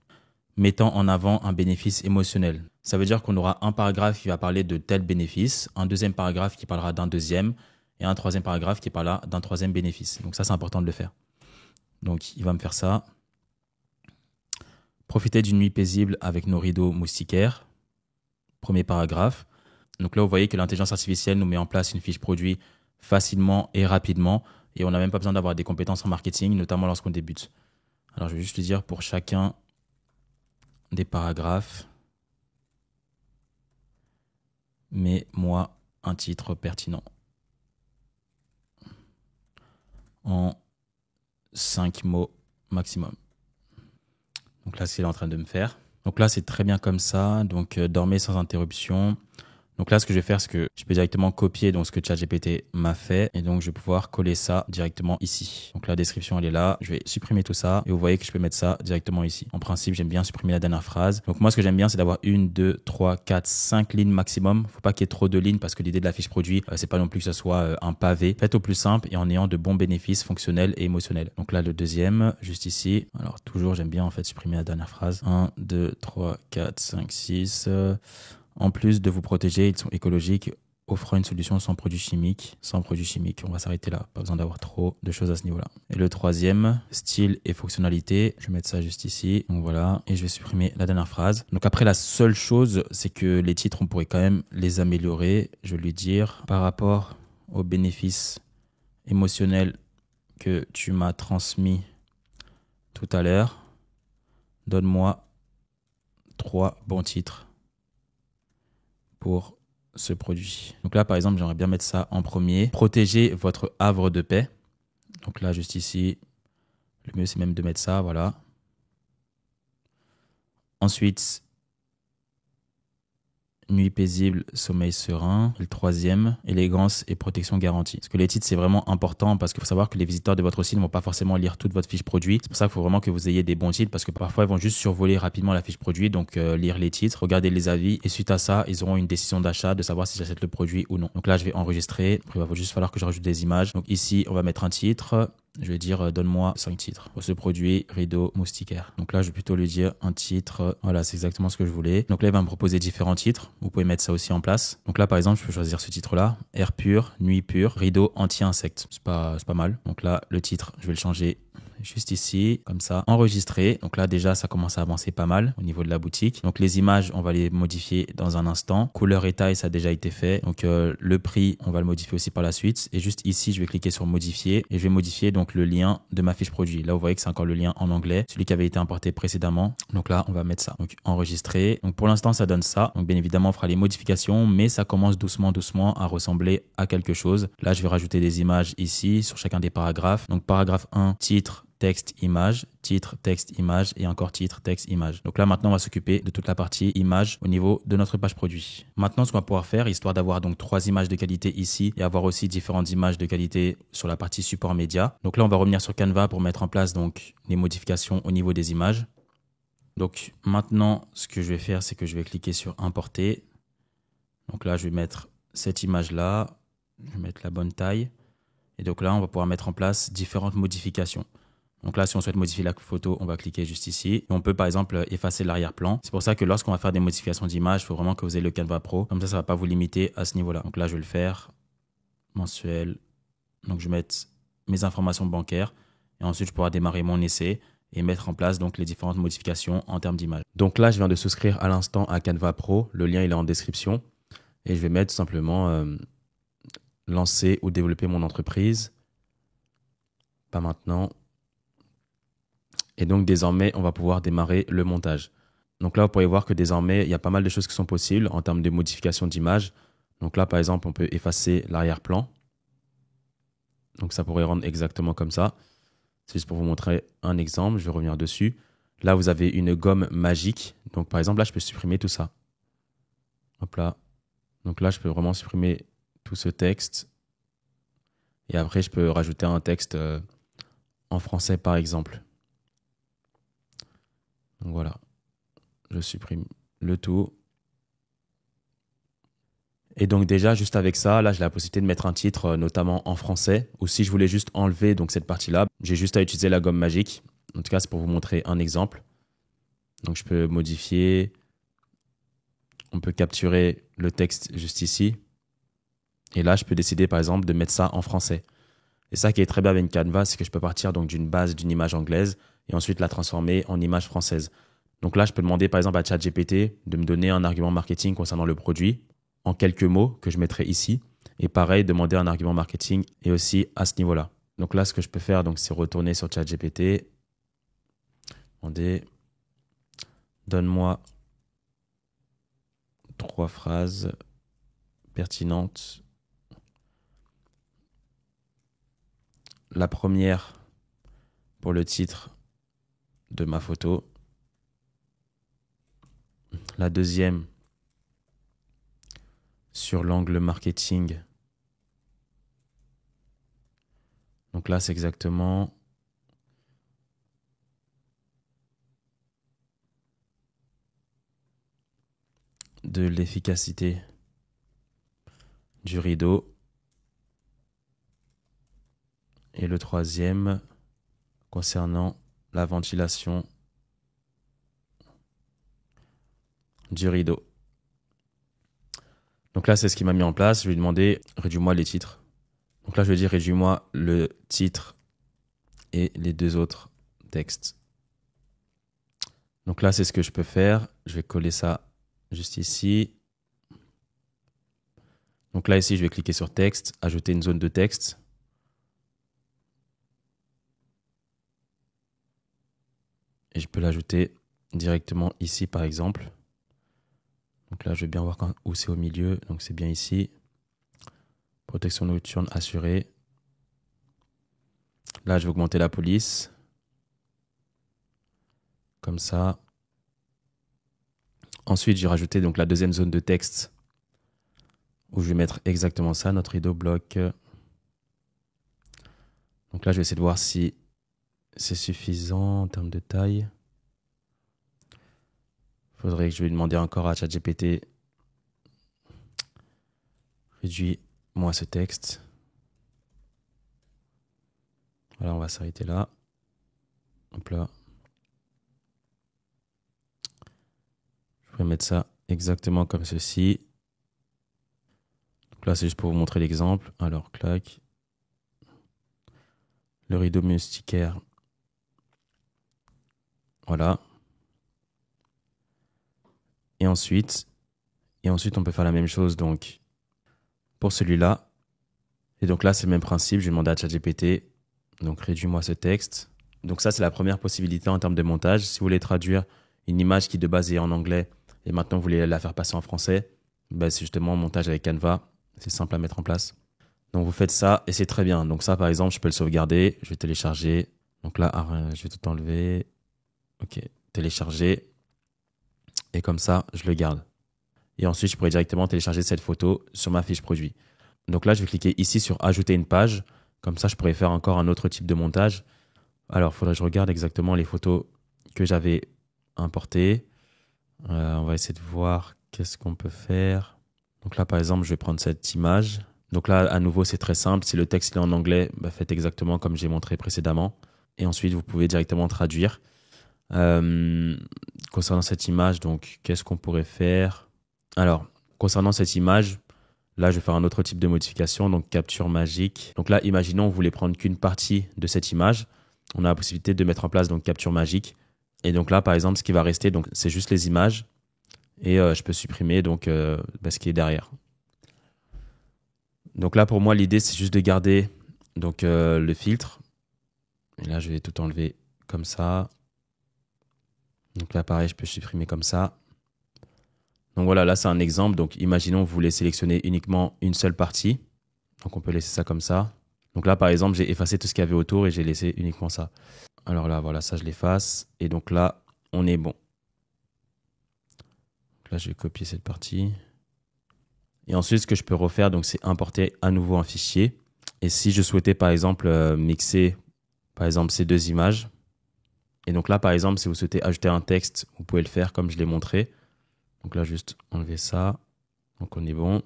mettant en avant un bénéfice émotionnel. Ça veut dire qu'on aura un paragraphe qui va parler de tel bénéfice, un deuxième paragraphe qui parlera d'un deuxième et un troisième paragraphe qui parlera d'un troisième bénéfice. Donc ça, c'est important de le faire. Donc il va me faire ça. Profiter d'une nuit paisible avec nos rideaux moustiquaires. Premier paragraphe. Donc là, vous voyez que l'intelligence artificielle nous met en place une fiche produit facilement et rapidement. Et on n'a même pas besoin d'avoir des compétences en marketing, notamment lorsqu'on débute. Alors, je vais juste lui dire pour chacun des paragraphes, mets-moi un titre pertinent en 5 mots maximum. Donc là, c'est ce qu'il est en train de me faire. Donc là, c'est très bien comme ça. Donc, dormez sans interruption. Donc là, ce que je vais faire, c'est que je peux directement copier donc, ce que ChatGPT m'a fait. Et donc, je vais pouvoir coller ça directement ici. Donc la description, elle est là. Je vais supprimer tout ça. Et vous voyez que je peux mettre ça directement ici. En principe, j'aime bien supprimer la dernière phrase. Donc moi, ce que j'aime bien, c'est d'avoir 1, 2, 3, 4, 5 lignes maximum. Faut pas qu'il y ait trop de lignes parce que l'idée de la fiche produit, c'est pas non plus que ce soit un pavé. Faites au plus simple et en ayant de bons bénéfices fonctionnels et émotionnels. Donc là, le deuxième, juste ici. Alors toujours, j'aime bien en fait supprimer la dernière phrase. 1, 2, 3, 4, 5, 6... En plus de vous protéger, ils sont écologiques, offrant une solution sans produits chimiques. Sans produits chimiques, on va s'arrêter là. Pas besoin d'avoir trop de choses à ce niveau-là. Et le troisième, style et fonctionnalité. Je vais mettre ça juste ici. Donc voilà. Et je vais supprimer la dernière phrase. Donc après, la seule chose, c'est que les titres, on pourrait quand même les améliorer. Je vais lui dire, par rapport aux bénéfices émotionnels que tu m'as transmis tout à l'heure, donne-moi 3 bons titres pour ce produit. Donc là, par exemple, j'aimerais bien mettre ça en premier. Protégez votre havre de paix. Donc là, juste ici, le mieux, c'est même de mettre ça, voilà. Ensuite, nuit paisible, sommeil serein. Le troisième, élégance et protection garantie. Parce que les titres, c'est vraiment important parce qu'il faut savoir que les visiteurs de votre site ne vont pas forcément lire toute votre fiche produit. C'est pour ça qu'il faut vraiment que vous ayez des bons titres parce que parfois, ils vont juste survoler rapidement la fiche produit. Donc, lire les titres, regarder les avis. Et suite à ça, ils auront une décision d'achat de savoir si j'achète le produit ou non. Donc là, je vais enregistrer. Après, il va juste falloir que je rajoute des images. Donc ici, on va mettre un titre. Je vais dire, donne-moi 5 titres pour ce produit rideau moustiquaire. Donc là, je vais plutôt lui dire un titre. Voilà, c'est exactement ce que je voulais. Donc là, il va me proposer différents titres. Vous pouvez mettre ça aussi en place. Donc là, par exemple, je peux choisir ce titre-là. Air pur, nuit pure, rideau anti-insectes. C'est pas mal. Donc là, le titre, je vais le changer juste ici, comme ça, enregistrer. Donc là, déjà, ça commence à avancer pas mal au niveau de la boutique. Donc les images, on va les modifier dans un instant. Couleur et taille, ça a déjà été fait. Donc le prix, on va le modifier aussi par la suite. Et juste ici, je vais cliquer sur modifier et je vais modifier donc le lien de ma fiche produit. Là, vous voyez que c'est encore le lien en anglais, celui qui avait été importé précédemment. Donc là, on va mettre ça. Donc enregistrer. Donc pour l'instant, ça donne ça. Donc bien évidemment, on fera les modifications, mais ça commence doucement à ressembler à quelque chose. Là, je vais rajouter des images ici sur chacun des paragraphes. Donc paragraphe 1, titre, texte, image, titre, texte, image et encore titre, texte, image. Donc là, maintenant, on va s'occuper de toute la partie image au niveau de notre page produit. Maintenant, ce qu'on va pouvoir faire, histoire d'avoir donc 3 images de qualité ici et avoir aussi différentes images de qualité sur la partie support média. Donc là, on va revenir sur Canva pour mettre en place donc les modifications au niveau des images. Donc maintenant, ce que je vais faire, c'est que je vais cliquer sur importer. Donc là, je vais mettre cette image-là. Je vais mettre la bonne taille. Et donc là, on va pouvoir mettre en place différentes modifications. Donc là, si on souhaite modifier la photo, on va cliquer juste ici. Et on peut par exemple effacer l'arrière-plan. C'est pour ça que lorsqu'on va faire des modifications d'image, il faut vraiment que vous ayez le Canva Pro. Comme ça ne va pas vous limiter à ce niveau-là. Donc là, je vais le faire. Mensuel. Donc je vais mettre mes informations bancaires. Et ensuite, je pourrai démarrer mon essai et mettre en place donc les différentes modifications en termes d'image. Donc là, je viens de souscrire à l'instant à Canva Pro. Le lien, il est en description. Et je vais mettre tout simplement lancer ou développer mon entreprise. Pas maintenant. Et donc, désormais, on va pouvoir démarrer le montage. Donc là, vous pourrez voir que désormais, il y a pas mal de choses qui sont possibles en termes de modification d'image. Donc là, par exemple, on peut effacer l'arrière-plan. Donc ça pourrait rendre exactement comme ça. C'est juste pour vous montrer un exemple. Je vais revenir dessus. Là, vous avez une gomme magique. Donc par exemple, là, je peux supprimer tout ça. Hop là. Donc là, je peux vraiment supprimer tout ce texte. Et après, je peux rajouter un texte en français, par exemple. Donc voilà, je supprime le tout. Et donc déjà, juste avec ça, là, j'ai la possibilité de mettre un titre, notamment en français. Ou si je voulais juste enlever donc cette partie-là, j'ai juste à utiliser la gomme magique. En tout cas, c'est pour vous montrer un exemple. Donc je peux modifier on peut capturer le texte juste ici. Et là, je peux décider, par exemple, de mettre ça en français. Et ça qui est très bien avec Canva, c'est que je peux partir donc d'une base d'une image anglaise et ensuite la transformer en image française. Donc là, je peux demander, par exemple, à ChatGPT de me donner un argument marketing concernant le produit en quelques mots que je mettrai ici. Et pareil, demander un argument marketing et aussi à ce niveau-là. Donc là, ce que je peux faire, donc, c'est retourner sur ChatGPT. Demander, donne-moi 3 phrases pertinentes. La première pour le titre de ma photo. La deuxième sur l'angle marketing. Donc là, c'est exactement de l'efficacité du rideau. Et le troisième concernant la ventilation du rideau. Donc là, c'est ce qu'il m'a mis en place. Je lui ai demandé, réduis-moi les titres. Donc là, je lui ai dit, réduis-moi le titre et les 2 autres textes. Donc là, c'est ce que je peux faire. Je vais coller ça juste ici. Donc là, ici, je vais cliquer sur texte, ajouter une zone de texte. Et je peux l'ajouter directement ici, par exemple. Donc là, je vais bien voir où c'est au milieu. Donc c'est bien ici. Protection nocturne assurée. Là, je vais augmenter la police. Comme ça. Ensuite, j'ai rajouté donc la deuxième zone de texte où je vais mettre exactement ça, notre rideau bloque. Donc là, je vais essayer de voir si c'est suffisant en termes de taille. Il faudrait que je lui demande encore à ChatGPT. Réduis-moi ce texte. Voilà, on va s'arrêter là. Hop là. Je vais mettre ça exactement comme ceci. Donc là, c'est juste pour vous montrer l'exemple. Alors, clac. Le rideau moustiquaire. Voilà. Et ensuite, on peut faire la même chose donc pour celui-là. Et donc là, c'est le même principe. Je vais demander à ChatGPT. Donc, réduis-moi ce texte. Donc ça, c'est la première possibilité en termes de montage. Si vous voulez traduire une image qui de base est en anglais et maintenant vous voulez la faire passer en français, ben, c'est justement un montage avec Canva. C'est simple à mettre en place. Donc vous faites ça et c'est très bien. Donc ça, par exemple, je peux le sauvegarder. Je vais télécharger. Donc là, je vais tout enlever. Ok, télécharger. Et comme ça, je le garde. Et ensuite, je pourrais directement télécharger cette photo sur ma fiche produit. Donc là, je vais cliquer ici sur ajouter une page. Comme ça, je pourrais faire encore un autre type de montage. Alors, il faudrait que je regarde exactement les photos que j'avais importées. On va essayer de voir qu'est-ce qu'on peut faire. Donc là, par exemple, je vais prendre cette image. Donc là, à nouveau, c'est très simple. Si le texte est en anglais, bah, faites exactement comme j'ai montré précédemment. Et ensuite, vous pouvez directement traduire. Concernant cette image, donc, qu'est-ce qu'on pourrait faire? Alors, concernant cette image, là, je vais faire un autre type de modification, donc capture magique. Donc là, imaginons, vous voulez prendre qu'une partie de cette image. On a la possibilité de mettre en place donc capture magique. Et donc là, par exemple, ce qui va rester, donc, c'est juste les images. Et je peux supprimer donc, ce qui est derrière. Donc là, pour moi, l'idée, c'est juste de garder donc, le filtre. Et là, je vais tout enlever comme ça. Donc là, pareil, je peux supprimer comme ça. Donc voilà, là, c'est un exemple. Donc, imaginons, vous voulez sélectionner uniquement une seule partie. Donc, on peut laisser ça comme ça. Donc là, par exemple, j'ai effacé tout ce qu'il y avait autour et j'ai laissé uniquement ça. Alors là, voilà, ça, je l'efface. Et donc là, on est bon. Donc là, je vais copier cette partie. Et ensuite, ce que je peux refaire, donc, c'est importer à nouveau un fichier. Et si je souhaitais, par exemple, mixer, par exemple, ces 2 images. Et donc là, par exemple, si vous souhaitez ajouter un texte, vous pouvez le faire comme je l'ai montré. Donc là, juste enlever ça. Donc, on est bon.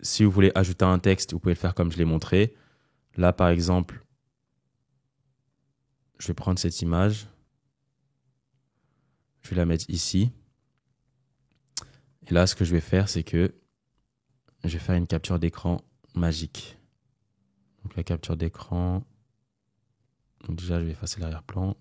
Si vous voulez ajouter un texte, vous pouvez le faire comme je l'ai montré. Là, par exemple, je vais prendre cette image. Je vais la mettre ici. Et là, ce que je vais faire, c'est que je vais faire une capture d'écran magique. Donc la capture d'écran, donc déjà je vais effacer l'arrière-plan.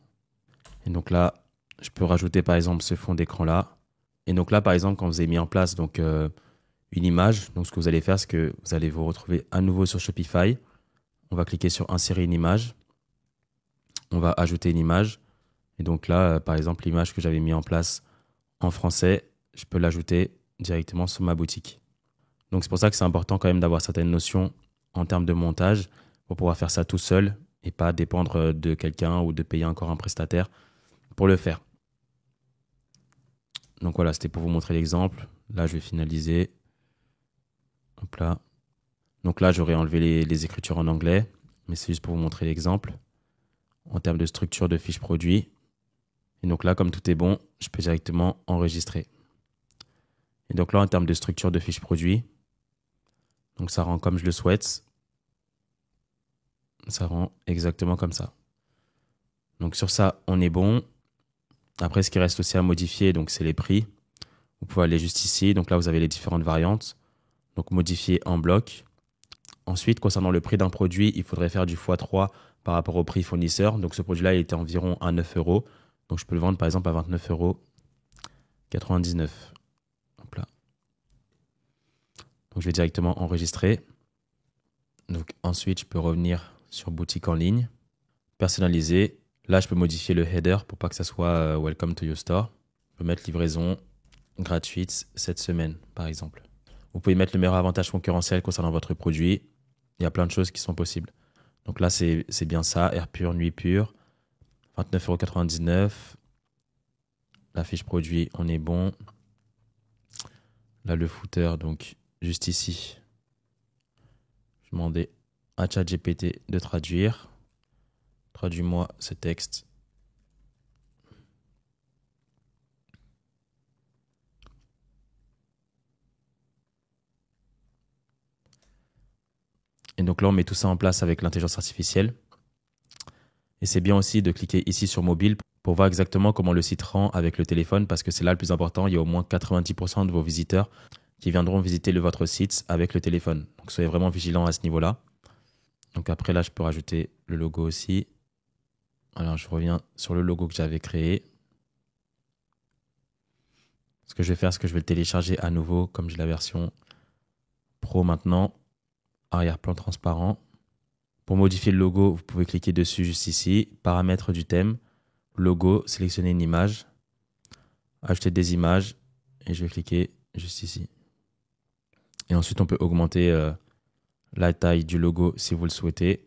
Et donc là, je peux rajouter par exemple ce fond d'écran là. Et donc là, par exemple, quand vous avez mis en place donc, une image, donc ce que vous allez faire, c'est que vous allez vous retrouver à nouveau sur Shopify. On va cliquer sur insérer une image. On va ajouter une image. Et donc là, par exemple, l'image que j'avais mis en place en français, je peux l'ajouter directement sur ma boutique. Donc c'est pour ça que c'est important quand même d'avoir certaines notions en termes de montage pour pouvoir faire ça tout seul et pas dépendre de quelqu'un ou de payer encore un prestataire pour le faire. Donc voilà, c'était pour vous montrer l'exemple. Là, je vais finaliser. Hop là. Donc là, j'aurais enlevé les écritures en anglais, mais c'est juste pour vous montrer l'exemple. En termes de structure de fiche produit. Et donc là, comme tout est bon, je peux directement enregistrer. Et donc là, en termes de structure de fiche produit, donc ça rend comme je le souhaite. Ça rend exactement comme ça. Donc sur ça, on est bon. Après, ce qui reste aussi à modifier, donc c'est les prix. Vous pouvez aller juste ici. Donc là, vous avez les différentes variantes. Donc modifier en bloc. Ensuite, concernant le prix d'un produit, il faudrait faire du x3 par rapport au prix fournisseur. Donc ce produit-là, il était environ à 9 euros. Donc je peux le vendre par exemple à 29,99 €. Hop là. Donc je vais directement enregistrer. Donc ensuite, je peux revenir sur boutique en ligne, personnaliser. Là, je peux modifier le header pour pas que ça soit Welcome to your store. Je peux mettre livraison gratuite cette semaine, par exemple. Vous pouvez mettre le meilleur avantage concurrentiel concernant votre produit. Il y a plein de choses qui sont possibles. Donc là, c'est bien ça. Air pur, nuit pure. 29,99 €. La fiche produit, on est bon. Là, le footer, donc juste ici. Je demandais à ChatGPT de traduire. Traduis-moi ce texte. Et donc là, on met tout ça en place avec l'intelligence artificielle. Et c'est bien aussi de cliquer ici sur mobile pour voir exactement comment le site rend avec le téléphone parce que c'est là le plus important. Il y a au moins 90% de vos visiteurs qui viendront visiter votre site avec le téléphone. Donc soyez vraiment vigilants à ce niveau-là. Donc après là, je peux rajouter le logo aussi. Alors je reviens sur le logo que j'avais créé. Ce que je vais faire, c'est que je vais le télécharger à nouveau comme j'ai la version Pro maintenant. Arrière-plan transparent. Pour modifier le logo, vous pouvez cliquer dessus juste ici. Paramètres du thème. Logo, sélectionner une image. Ajouter des images. Et je vais cliquer juste ici. Et ensuite, on peut augmenter la taille du logo si vous le souhaitez.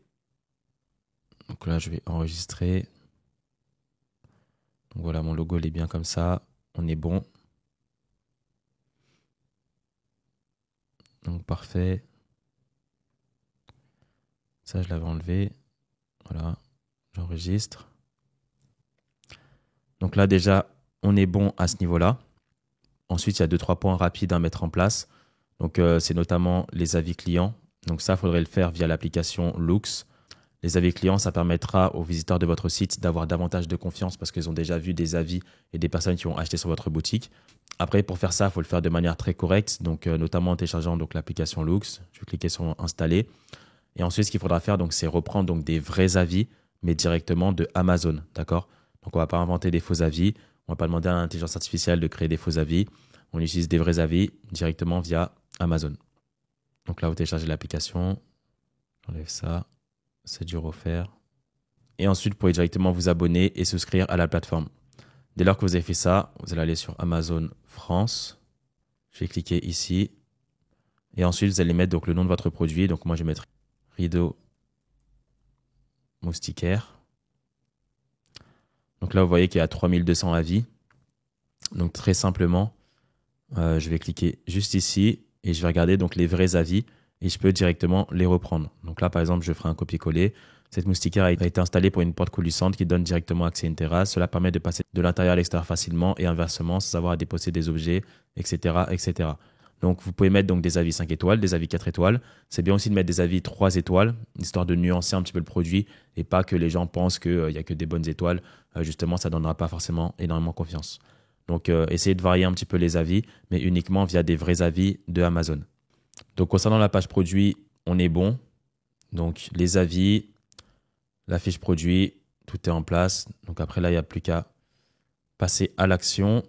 Donc là, je vais enregistrer. Donc voilà, mon logo, il est bien comme ça. On est bon. Donc parfait. Ça, je l'avais enlevé. Voilà, j'enregistre. Donc là, déjà, on est bon à ce niveau-là. Ensuite, il y a 2-3 points rapides à mettre en place. Donc, c'est notamment les avis clients. Donc ça, il faudrait le faire via l'application Loox. Les avis clients, ça permettra aux visiteurs de votre site d'avoir davantage de confiance parce qu'ils ont déjà vu des avis et des personnes qui ont acheté sur votre boutique. Après, pour faire ça, il faut le faire de manière très correcte, donc notamment en téléchargeant donc, l'application Loox. Je vais cliquer sur Installer. Et ensuite, ce qu'il faudra faire, donc, c'est reprendre donc, des vrais avis, mais directement de Amazon. D'accord ? Donc, on ne va pas inventer des faux avis. On ne va pas demander à l'intelligence artificielle de créer des faux avis. On utilise des vrais avis directement via Amazon. Donc là, vous téléchargez l'application. J'enlève ça. C'est dur à faire. Et ensuite, vous pouvez directement vous abonner et souscrire à la plateforme. Dès lors que vous avez fait ça, vous allez aller sur Amazon France. Je vais cliquer ici. Et ensuite, vous allez mettre donc, le nom de votre produit. Donc moi, je vais mettre rideau moustiquaire. Donc là, vous voyez qu'il y a 3200 avis. Donc très simplement, je vais cliquer juste ici et je vais regarder donc les vrais avis et je peux directement les reprendre. Donc là, par exemple, je ferai un copier-coller. Cette moustiquaire a été installée pour une porte coulissante qui donne directement accès à une terrasse. Cela permet de passer de l'intérieur à l'extérieur facilement et inversement sans avoir à déposer des objets, etc., etc. Donc, vous pouvez mettre donc des avis 5 étoiles, des avis 4 étoiles. C'est bien aussi de mettre des avis 3 étoiles, histoire de nuancer un petit peu le produit et pas que les gens pensent qu'il n'y a que des bonnes étoiles. Justement, ça ne donnera pas forcément énormément confiance. Donc, essayez de varier un petit peu les avis, mais uniquement via des vrais avis de Amazon. Donc, concernant la page produit, on est bon. Donc, les avis, la fiche produit, tout est en place. Donc, après, là, il n'y a plus qu'à passer à l'action.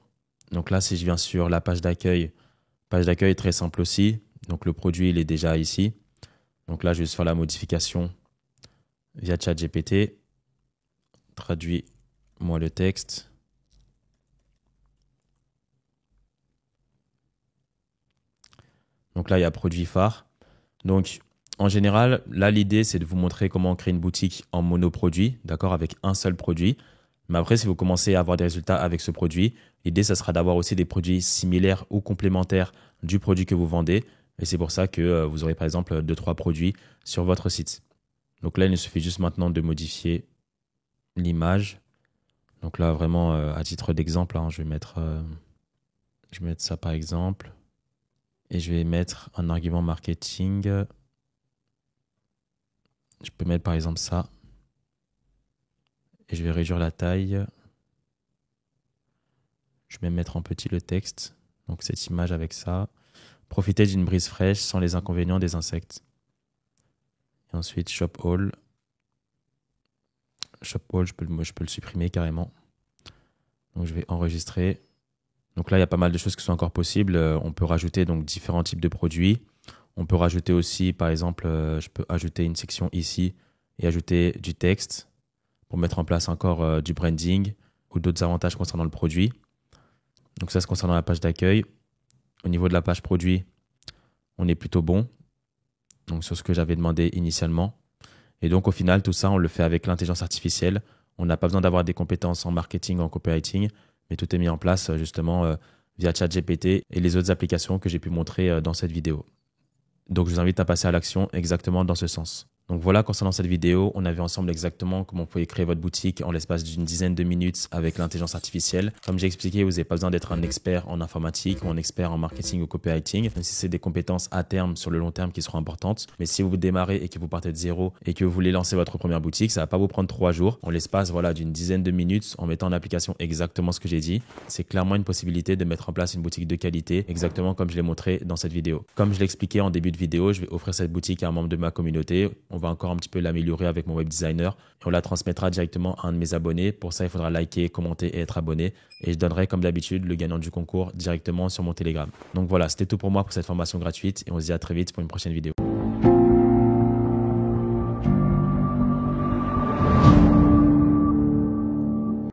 Donc là, si je viens sur la page d'accueil est très simple aussi. Donc, le produit, il est déjà ici. Donc là, je vais juste faire la modification via ChatGPT. Traduis-moi le texte. Donc là, il y a produit phare. Donc, en général, là, l'idée, c'est de vous montrer comment créer une boutique en monoproduit, d'accord, avec un seul produit. Mais après, si vous commencez à avoir des résultats avec ce produit, l'idée, ça sera d'avoir aussi des produits similaires ou complémentaires du produit que vous vendez. Et c'est pour ça que vous aurez, par exemple, 2-3 produits sur votre site. Donc là, il nous suffit juste maintenant de modifier l'image. Donc là, vraiment, à titre d'exemple, hein, je vais mettre ça par exemple. Et je vais mettre un argument marketing. Je peux mettre par exemple ça. Et je vais réduire la taille. Je vais mettre en petit le texte. Donc cette image avec ça. Profitez d'une brise fraîche sans les inconvénients des insectes. Et ensuite, Shop All. Shop All, je peux le supprimer carrément. Donc je vais enregistrer. Donc là, il y a pas mal de choses qui sont encore possibles. On peut rajouter donc différents types de produits. On peut rajouter aussi, par exemple, je peux ajouter une section ici et ajouter du texte pour mettre en place encore du branding ou d'autres avantages concernant le produit. Donc ça, c'est concernant la page d'accueil. Au niveau de la page produit, on est plutôt bon. Donc sur ce que j'avais demandé initialement. Et donc au final, tout ça, on le fait avec l'intelligence artificielle. On n'a pas besoin d'avoir des compétences en marketing, en copywriting, mais tout est mis en place justement via ChatGPT et les autres applications que j'ai pu montrer dans cette vidéo. Donc je vous invite à passer à l'action exactement dans ce sens. Donc voilà, concernant cette vidéo, on a vu ensemble exactement comment vous pouvez créer votre boutique en l'espace d'une dizaine de minutes avec l'intelligence artificielle. Comme j'ai expliqué, vous n'avez pas besoin d'être un expert en informatique ou un expert en marketing ou copywriting, même si c'est des compétences à terme, sur le long terme, qui seront importantes. Mais si vous démarrez et que vous partez de zéro et que vous voulez lancer votre première boutique, ça ne va pas vous prendre 3 jours. En l'espace d'une dizaine de minutes, en mettant en application exactement ce que j'ai dit, c'est clairement une possibilité de mettre en place une boutique de qualité, exactement comme je l'ai montré dans cette vidéo. Comme je l'ai expliqué en début de vidéo, je vais offrir cette boutique à un membre de ma communauté. On va encore un petit peu l'améliorer avec mon web designer et on la transmettra directement à un de mes abonnés. Pour ça, il faudra liker, commenter et être abonné. Et je donnerai comme d'habitude le gagnant du concours directement sur mon Telegram. Donc voilà, c'était tout pour moi pour cette formation gratuite et on se dit à très vite pour une prochaine vidéo.